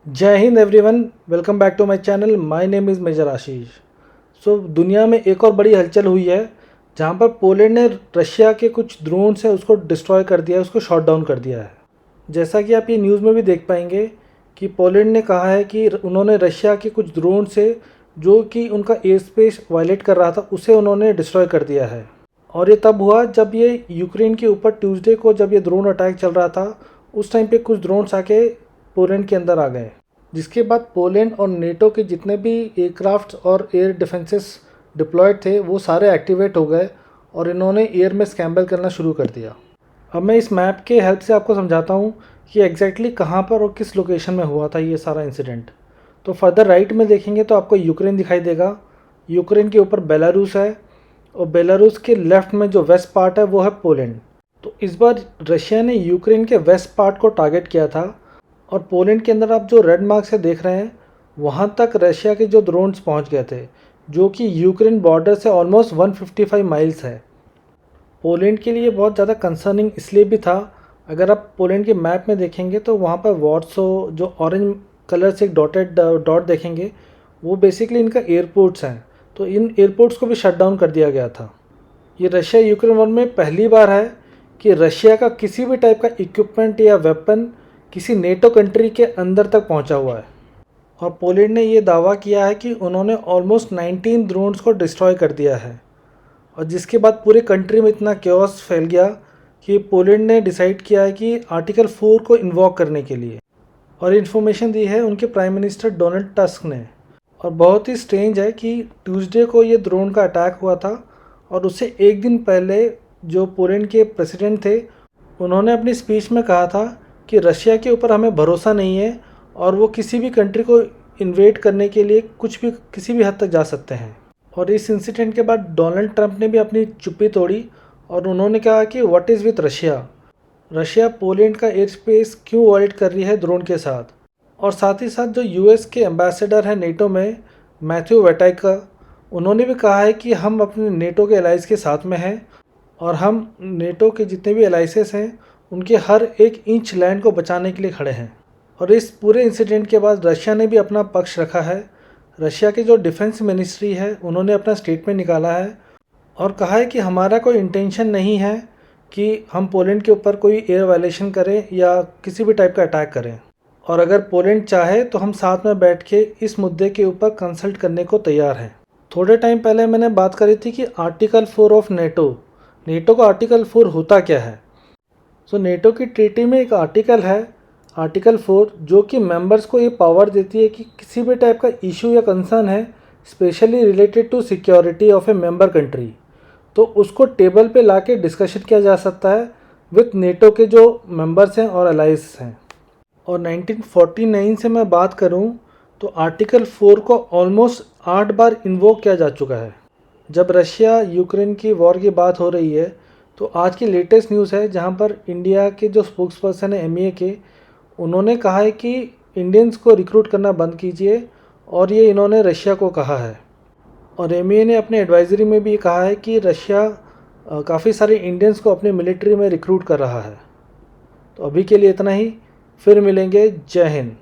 जय हिंद everyone, welcome back to my channel. My name is major Ashish. दुनिया में एक और बड़ी हलचल हुई है जहां पर पोलैंड ने रशिया के कुछ ड्रोन्स है उसको डिस्ट्रॉय कर दिया है, उसको शॉट डाउन कर दिया है। जैसा कि आप ये न्यूज़ में भी देख पाएंगे कि पोलैंड ने कहा है कि उन्होंने रशिया के कुछ ड्रोन से जो कि उनका एयर स्पेस वायलेट कर रहा था उसे उन्होंने डिस्ट्रॉय कर दिया है। और ये तब हुआ जब ये यूक्रेन के ऊपर ट्यूसडे को जब ये ड्रोन अटैक चल रहा था, उस टाइम पे कुछ ड्रोन्स आके पोलैंड के अंदर आ गए, जिसके बाद पोलैंड और नेटो के जितने भी एयरक्राफ्ट और एयर डिफेंसेस डिप्लॉयड थे वो सारे एक्टिवेट हो गए और इन्होंने एयर में स्क्रैम्बल करना शुरू कर दिया। अब मैं इस मैप के हेल्प से आपको समझाता हूँ कि एग्जैक्टली कहाँ पर और किस लोकेशन में हुआ था ये सारा इंसिडेंट। तो फर्दर राइट में देखेंगे तो आपको यूक्रेन दिखाई देगा। यूक्रेन के ऊपर बेलारूस है और बेलारूस के लेफ्ट में जो वेस्ट पार्ट है वो है पोलैंड। तो इस बार रशिया ने यूक्रेन के वेस्ट पार्ट को टारगेट किया था और पोलैंड के अंदर आप जो रेड मार्क से देख रहे हैं वहाँ तक रशिया के जो ड्रोन्स पहुँच गए थे, जो कि यूक्रेन बॉर्डर से ऑलमोस्ट 155 माइल्स है। पोलैंड के लिए बहुत ज़्यादा कंसर्निंग इसलिए भी था, अगर आप पोलैंड के मैप में देखेंगे तो वहाँ पर वॉर्सो जो ऑरेंज कलर से एक डॉटेड डॉट देखेंगे वो बेसिकली इनका एयरपोर्ट्स हैं। तो इन एयरपोर्ट्स को भी शट डाउन कर दिया गया था। ये रशिया यूक्रेन वॉर में पहली बार है कि रशिया का किसी भी टाइप का इक्विपमेंट या वेपन किसी नेटो कंट्री के अंदर तक पहुंचा हुआ है। और पोलैंड ने ये दावा किया है कि उन्होंने ऑलमोस्ट 19 ड्रोन्स को डिस्ट्रॉय कर दिया है। और जिसके बाद पूरे कंट्री में इतना क्योस फैल गया कि पोलैंड ने डिसाइड किया है कि आर्टिकल 4 को इन्वॉक करने के लिए, और इन्फॉर्मेशन दी है उनके प्राइम मिनिस्टर डोनाल्ड टस्क ने। और बहुत ही स्ट्रेंज है कि ट्यूसडे को ये ड्रोन का अटैक हुआ था और उससे एक दिन पहले जो पोलैंड के प्रेसिडेंट थे उन्होंने अपनी स्पीच में कहा था कि रशिया के ऊपर हमें भरोसा नहीं है और वो किसी भी कंट्री को इन्वेड करने के लिए कुछ भी किसी भी हद तक जा सकते हैं। और इस इंसिडेंट के बाद डोनाल्ड ट्रंप ने भी अपनी चुप्पी तोड़ी और उन्होंने कहा कि what is with Russia, Russia Poland का एयर स्पेस क्यों वायलेट कर रही है ड्रोन के साथ। और साथ ही साथ जो यूएस के एम्बेसडर हैं नेटो में, मैथ्यू वेटाइका, उन्होंने भी कहा है कि हम अपने नेटो के एलाइज के साथ में हैं और हम नेटो के जितने भी एलाइसेस हैं उनके हर एक इंच लैंड को बचाने के लिए खड़े हैं। और इस पूरे इंसिडेंट के बाद रशिया ने भी अपना पक्ष रखा है। रशिया की जो डिफेंस मिनिस्ट्री है उन्होंने अपना स्टेटमेंट निकाला है और कहा है कि हमारा कोई इंटेंशन नहीं है कि हम पोलैंड के ऊपर कोई एयर वायलेशन करें या किसी भी टाइप का अटैक करें। और अगर पोलैंड चाहे तो हम साथ में बैठ के इस मुद्दे के ऊपर कंसल्ट करने को तैयार हैं। थोड़े टाइम पहले मैंने बात करी थी कि आर्टिकल 4 ऑफ नेटो का आर्टिकल 4 होता क्या है। नेटो की ट्रीटी में एक आर्टिकल है, आर्टिकल 4, जो कि मेंबर्स को ये पावर देती है कि किसी भी टाइप का इशू या कंसर्न है specially related to security of a member country, तो उसको टेबल पे लाके डिस्कशन किया जा सकता है विथ नेटो के जो मेंबर्स हैं और अलाइज हैं। और 1949 से मैं बात करूं तो आर्टिकल 4 को ऑलमोस्ट 8 बार इन्वोक किया जा चुका है। जब रशिया यूक्रेन की वॉर की बात हो रही है तो आज की लेटेस्ट न्यूज़ है जहां पर इंडिया के जो स्पोक्स पर्सन है एमईए के, उन्होंने कहा है कि इंडियंस को रिक्रूट करना बंद कीजिए, और ये इन्होंने रशिया को कहा है। और एमईए ने अपने एडवाइजरी में भी कहा है कि रशिया काफ़ी सारे इंडियंस को अपने मिलिट्री में रिक्रूट कर रहा है। तो अभी के लिए इतना ही, फिर मिलेंगे। जय हिंद।